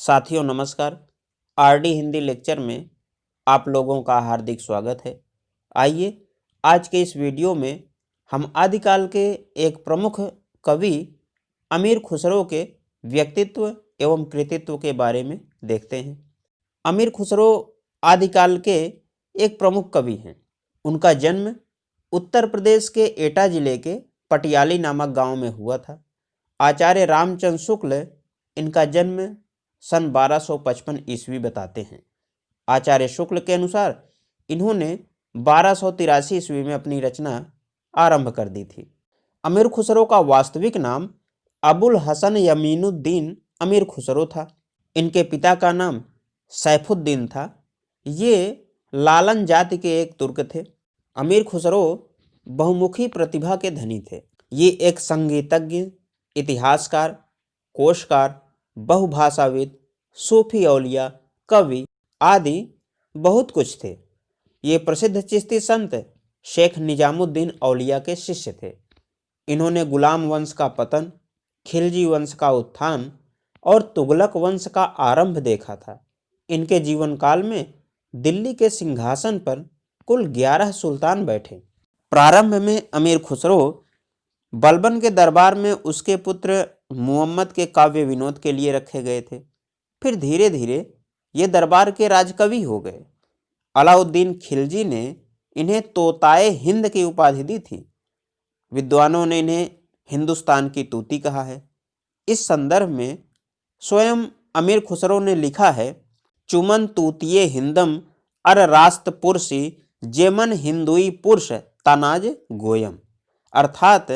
साथियों नमस्कार। RD Hindi lecture में आप लोगों का हार्दिक स्वागत है। आइए आज के इस वीडियो में हम आदिकाल के एक प्रमुख कवि अमीर खुसरो के व्यक्तित्व एवं कृतित्व के बारे में देखते हैं। अमीर खुसरो आदिकाल के एक प्रमुख कवि हैं। उनका जन्म उत्तर प्रदेश के एटा जिले के पटियाली नामक गांव में हुआ था। आचार्य रामचंद्र शुक्ल इनका जन्म सन 1255 ईस्वी बताते हैं। आचार्य शुक्ल के अनुसार इन्होंने 1283 ईस्वी में अपनी रचना आरंभ कर दी थी। अमीर खुसरो का वास्तविक नाम अबुल हसन यमीनुद्दीन अमीर खुसरो था। इनके पिता का नाम सैफुद्दीन था। ये लालन जाति के एक तुर्क थे। अमीर खुसरो बहुमुखी प्रतिभा के धनी थे। ये एक संगीतज्ञ, इतिहासकार, कोशकार, बहुभाषाविद, सूफी औलिया, कवि आदि बहुत कुछ थे। ये प्रसिद्ध चिश्ती संत शेख निजामुद्दीन औलिया के शिष्य थे। इन्होंने गुलाम वंश का पतन, खिलजी वंश का उत्थान और तुगलक वंश का आरंभ देखा था। इनके जीवन काल में दिल्ली के सिंहासन पर कुल 11 सुल्तान बैठे। प्रारंभ में अमीर खुसरो बलबन के दरबार में उसके पुत्र मुहम्मद के काव्य विनोद के लिए रखे गए थे। फिर धीरे धीरे ये दरबार के राजकवि हो गए। अलाउद्दीन खिलजी ने इन्हें तोताए हिंद की उपाधि दी थी। विद्वानों ने इन्हें हिंदुस्तान की तूती कहा है। इस संदर्भ में स्वयं अमीर खुसरो ने लिखा है, चुमन तूतिये हिंदम अर रास्त पुरसी जेमन हिंदुई पुरुष तनाज गोयम। अर्थात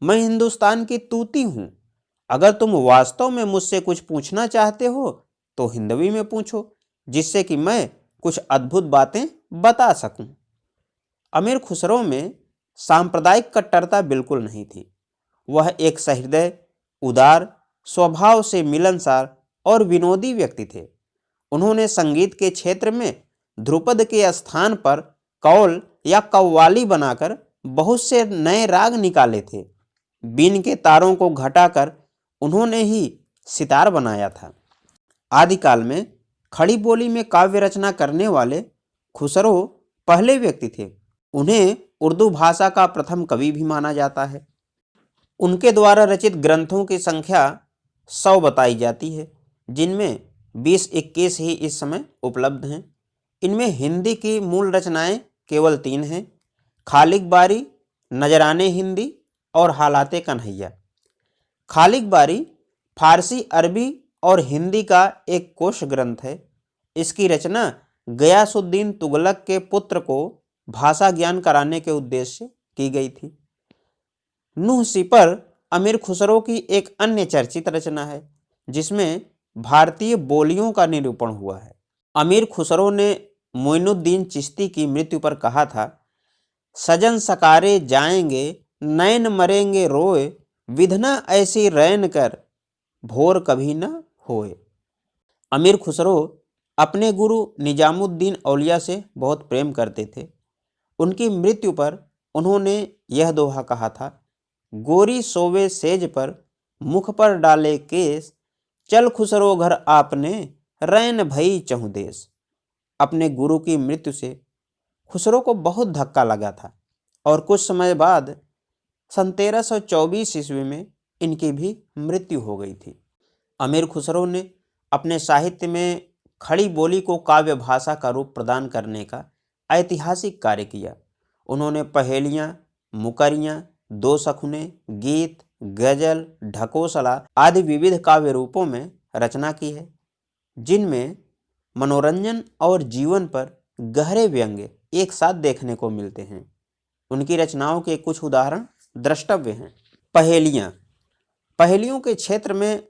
मैं हिंदुस्तान की तूती हूँ। अगर तुम वास्तव में मुझसे कुछ पूछना चाहते हो तो हिंदवी में पूछो, जिससे कि मैं कुछ अद्भुत बातें बता सकूं। अमीर खुसरो में सांप्रदायिक कट्टरता बिल्कुल नहीं थी। वह एक सहृदय, उदार, स्वभाव से मिलनसार और विनोदी व्यक्ति थे। उन्होंने संगीत के क्षेत्र में ध्रुपद के स्थान पर कौल या कव्वाली बनाकर बहुत से नए राग निकाले थे। बीन के तारों को घटाकर उन्होंने ही सितार बनाया था। आदिकाल में खड़ी बोली में काव्य रचना करने वाले खुसरो पहले व्यक्ति थे। उन्हें उर्दू भाषा का प्रथम कवि भी माना जाता है। उनके द्वारा रचित ग्रंथों की संख्या 100 बताई जाती है, जिनमें 20-21 ही इस समय उपलब्ध हैं। इनमें हिंदी की मूल रचनाएं केवल 3 हैं, खालिक बारी, नजराने हिंदी और हालाते कन्हैया। खालिक बारी फारसी, अरबी और हिंदी का एक कोश ग्रंथ है। इसकी रचना गयासुद्दीन तुगलक के पुत्र को भाषा ज्ञान कराने के उद्देश्य से की गई थी। नूह सिपर अमीर खुसरो की एक अन्य चर्चित रचना है, जिसमें भारतीय बोलियों का निरूपण हुआ है। अमीर खुसरो ने मोइनुद्दीन चिश्ती की मृत्यु पर कहा था, सजन सकारे जाएंगे नैन मरेंगे रोए, विधना ऐसी रैन कर भोर कभी न होए। अमीर खुसरो अपने गुरु निजामुद्दीन औलिया से बहुत प्रेम करते थे। उनकी मृत्यु पर उन्होंने यह दोहा कहा था, गोरी सोवे सेज पर मुख पर डाले केस, चल खुसरो घर आपने रैन भई चहु देश। अपने गुरु की मृत्यु से खुसरो को बहुत धक्का लगा था और कुछ समय बाद सन 1324 ईस्वी में इनकी भी मृत्यु हो गई थी। अमीर खुसरो ने अपने साहित्य में खड़ी बोली को काव्य भाषा का रूप प्रदान करने का ऐतिहासिक कार्य किया। उन्होंने पहेलियाँ, मुकरियाँ, दो सखुने, गीत, गजल, ढकोसला आदि विविध काव्य रूपों में रचना की है, जिनमें मनोरंजन और जीवन पर गहरे व्यंग्य एक साथ देखने को मिलते हैं। उनकी रचनाओं के कुछ उदाहरण द्रष्टव्य हैं। पहेलियाँ। पहेलियों के क्षेत्र में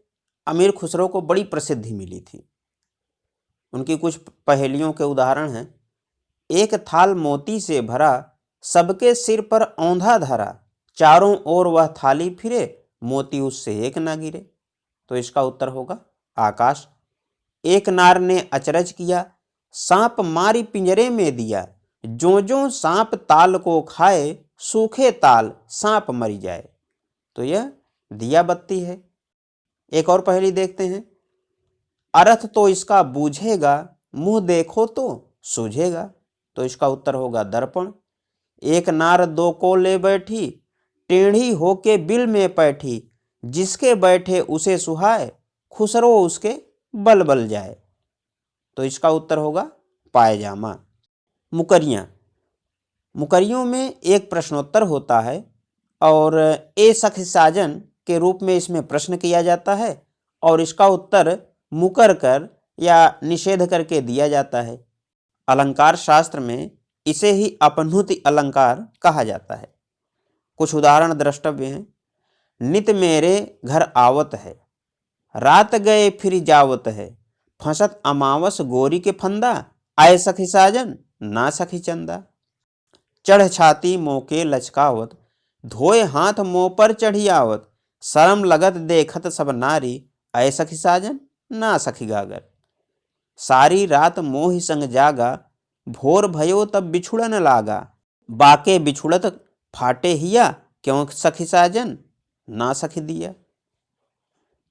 अमीर खुसरो को बड़ी प्रसिद्धि मिली थी। उनकी कुछ पहेलियों के उदाहरण हैं, एक थाल मोती से भरा, सबके सिर पर औंधा धरा, चारों ओर वह थाली फिरे, मोती उससे एक ना गिरे। तो इसका उत्तर होगा आकाश। एक नार ने अचरज किया, सांप मारी पिंजरे में दिया, जो जो सांप ताल को खाए, सूखे ताल सांप मरी जाए। तो यह दिया बत्ती है। एक और पहेली देखते हैं, अर्थ तो इसका बूझेगा, मुंह देखो तो सूझेगा। तो इसका उत्तर होगा दर्पण। एक नार दो को ले बैठी, टेढ़ी होके बिल में बैठी, जिसके बैठे उसे सुहाए, खुसरो उसके बल बल जाए। तो इसका उत्तर होगा पायजामा। मुकरियाँ। मुकरियों में एक प्रश्नोत्तर होता है और ए सखी साजन के रूप में इसमें प्रश्न किया जाता है और इसका उत्तर मुकर कर या निषेध करके दिया जाता है। अलंकार शास्त्र में इसे ही अपनुति अलंकार कहा जाता है। कुछ उदाहरण द्रष्टव्य हैं। नित मेरे घर आवत है, रात गए फिर जावत है, फंसत अमावस गोरी के फंदा, आए सखी साजन ना सखी चंदा। चढ़ छाती मोके लचकावत, धोए हाथ मुँह पर चढ़ी आवत, शर्म लगत देखत सब नारी, आए सखी साजन ना सखी गागर। सारी रात मोहि संग जागा, भोर भयो तब बिछुड़न लागा, बाके बिछुड़त फाटे हिया, क्यों सखी साजन ना सखी दिया।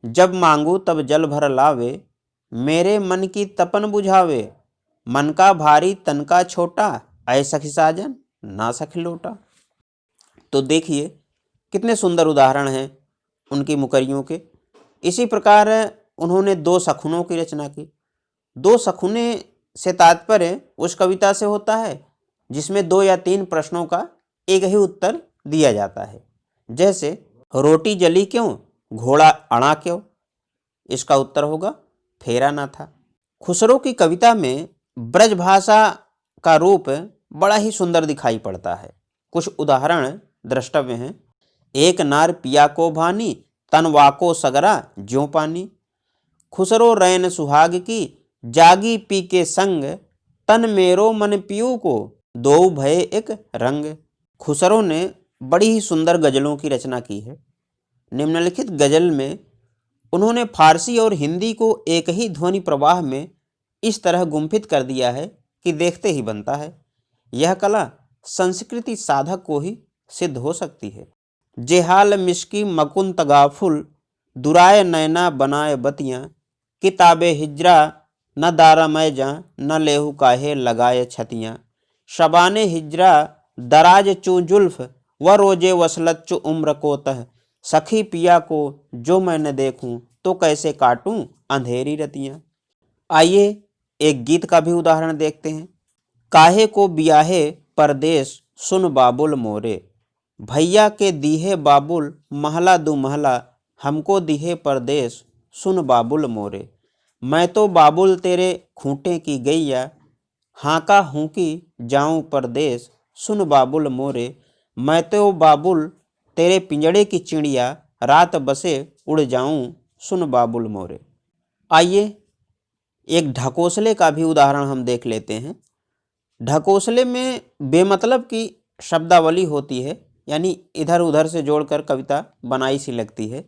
जब मांगू तब जल भर लावे, मेरे मन की तपन बुझावे, मन का भारी तन का छोटा, आए सखी साजन ना सखी लोटा। तो देखिए कितने सुंदर उदाहरण हैं उनकी मुकरियों के। इसी प्रकार उन्होंने दो सखुनों की रचना की। दो सखुने से तात्पर्य उस कविता से होता है जिसमें 2 या 3 प्रश्नों का एक ही उत्तर दिया जाता है। जैसे रोटी जली क्यों, घोड़ा अड़ा क्यों। इसका उत्तर होगा फेरा ना था। खुसरो की कविता में ब्रज भाषा का रूप बड़ा ही सुंदर दिखाई पड़ता है। कुछ उदाहरण द्रष्टव्य हैं। एक नार पिया को भानी, तन वाको सगरा ज्यों पानी, खुसरो रैन सुहाग की, जागी पी के संग, तन मेरो मन पियू को, दो भय एक रंग। खुसरो ने बड़ी ही सुंदर गजलों की रचना की है। निम्नलिखित गजल में उन्होंने फारसी और हिंदी को एक ही ध्वनि प्रवाह में इस तरह गुम्फित कर दिया है कि देखते ही बनता है। यह कला संस्कृति साधक को ही सिद्ध हो सकती है। जेहाल मिश्की मकुन तगाफुल, दुराए नैना बनाए बतियाँ, किताबे हिजरा न दारा मैं जा, न लेहू काहे लगाए छतियाँ, शबाने हिजरा दराज चू जुल्फ, व रोजे वसलत चू उम्र को तह, सखी पिया को जो मैं न देखूं, तो कैसे काटूं अंधेरी रतियाँ। आइए एक गीत का भी उदाहरण देखते हैं। काहे को बियाहे परदेश सुन बाबुल मोरे, भैया के दीहे बाबुल महला दु महला, हमको दीहे परदेश सुन बाबुल मोरे, मैं तो बाबुल तेरे खूंटे की गैया, हाँका हूँकी जाऊँ परदेश सुन बाबुल मोरे, मैं तो बाबुल तेरे पिंजड़े की चिड़िया, रात बसे उड़ जाऊँ सुन बाबुल मोरे। आइए एक ढकोसले का भी उदाहरण हम देख लेते हैं। ढकोसले में बेमतलब की शब्दावली होती है, यानी इधर उधर से जोड़कर कविता बनाई सी लगती है।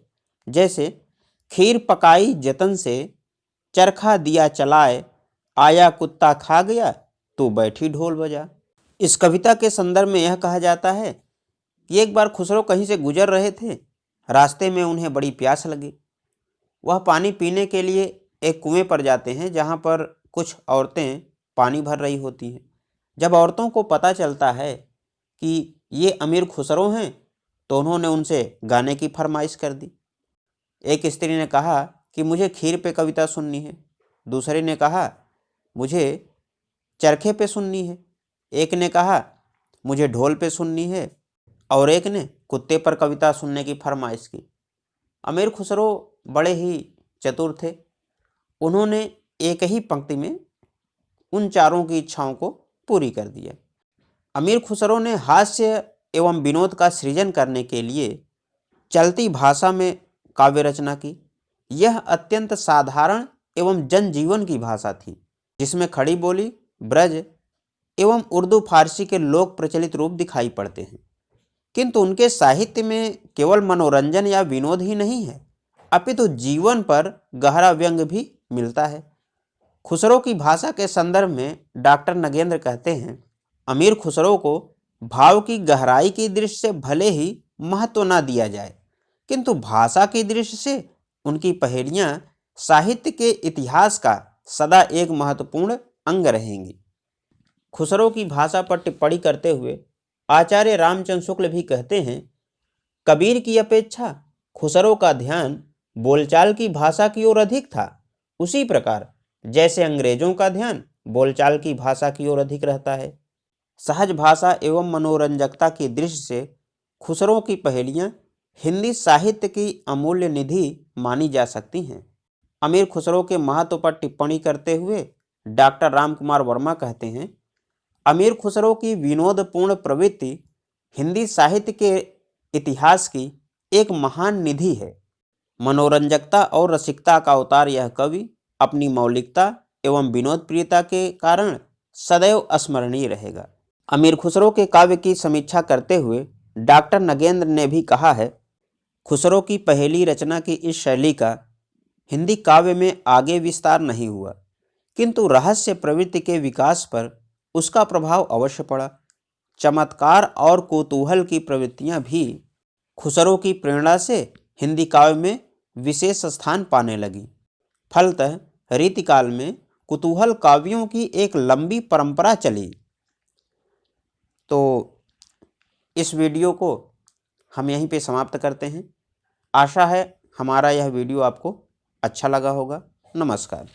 जैसे खीर पकाई जतन से, चरखा दिया चलाए, आया कुत्ता खा गया, तो बैठी ढोल बजा। इस कविता के संदर्भ में यह कहा जाता है कि एक बार खुसरो कहीं से गुजर रहे थे। रास्ते में उन्हें बड़ी प्यास लगी। वह पानी पीने के लिए एक कुएं पर जाते हैं जहाँ पर कुछ औरतें पानी भर रही होती हैं। जब औरतों को पता चलता है कि ये अमीर खुसरो हैं तो उन्होंने उनसे गाने की फरमाइश कर दी। एक स्त्री ने कहा कि मुझे खीर पे कविता सुननी है, दूसरे ने कहा मुझे चरखे पे सुननी है, एक ने कहा मुझे ढोल पे सुननी है और एक ने कुत्ते पर कविता सुनने की फरमाइश की। अमीर खुसरो बड़े ही चतुर थे। उन्होंने एक ही पंक्ति में उन चारों की इच्छाओं को पूरी कर दिया। अमीर खुसरो ने हास्य एवं विनोद का सृजन करने के लिए चलती भाषा में काव्य रचना की। यह अत्यंत साधारण एवं जनजीवन की भाषा थी, जिसमें खड़ी बोली, ब्रज एवं उर्दू फारसी के लोक प्रचलित रूप दिखाई पड़ते हैं। किंतु उनके साहित्य में केवल मनोरंजन या विनोद ही नहीं है, अपितु जीवन पर गहरा व्यंग भी मिलता है। खुसरो की भाषा के संदर्भ में डॉक्टर नगेंद्र कहते हैं, अमीर खुसरो को भाव की गहराई की दृष्टि से भले ही महत्व न दिया जाए, किंतु भाषा की दृष्टि से उनकी पहेलियाँ साहित्य के इतिहास का सदा एक महत्वपूर्ण अंग रहेंगी। खुसरो की भाषा पर टिप्पणी करते हुए आचार्य रामचंद्र शुक्ल भी कहते हैं, कबीर की अपेक्षा खुसरो का ध्यान बोलचाल की भाषा की ओर अधिक था। उसी प्रकार जैसे अंग्रेजों का ध्यान बोलचाल की भाषा की ओर अधिक रहता है। सहज भाषा एवं मनोरंजकता की दृष्टि से खुसरो की पहेलियाँ हिंदी साहित्य की अमूल्य निधि मानी जा सकती हैं। अमीर खुसरो के महत्व पर टिप्पणी करते हुए डॉक्टर रामकुमार वर्मा कहते हैं, अमीर खुसरो की विनोदपूर्ण प्रवृत्ति हिंदी साहित्य के इतिहास की एक महान निधि है। मनोरंजकता और रसिकता का अवतार यह कवि अपनी मौलिकता एवं विनोद प्रियता के कारण सदैव स्मरणीय रहेगा। अमीर खुसरो के काव्य की समीक्षा करते हुए डॉक्टर नगेंद्र ने भी कहा है, खुसरो की पहेली रचना की इस शैली का हिंदी काव्य में आगे विस्तार नहीं हुआ, किंतु रहस्य प्रवृत्ति के विकास पर उसका प्रभाव अवश्य पड़ा। चमत्कार और कौतूहल की प्रवृत्तियां भी खुसरो की प्रेरणा से हिंदी काव्य में विशेष स्थान पाने लगी। फलतः रीतिकाल में कुतूहल काव्यों की एक लंबी परंपरा चली। तो इस वीडियो को हम यहीं पे समाप्त करते हैं। आशा है हमारा यह वीडियो आपको अच्छा लगा होगा। नमस्कार।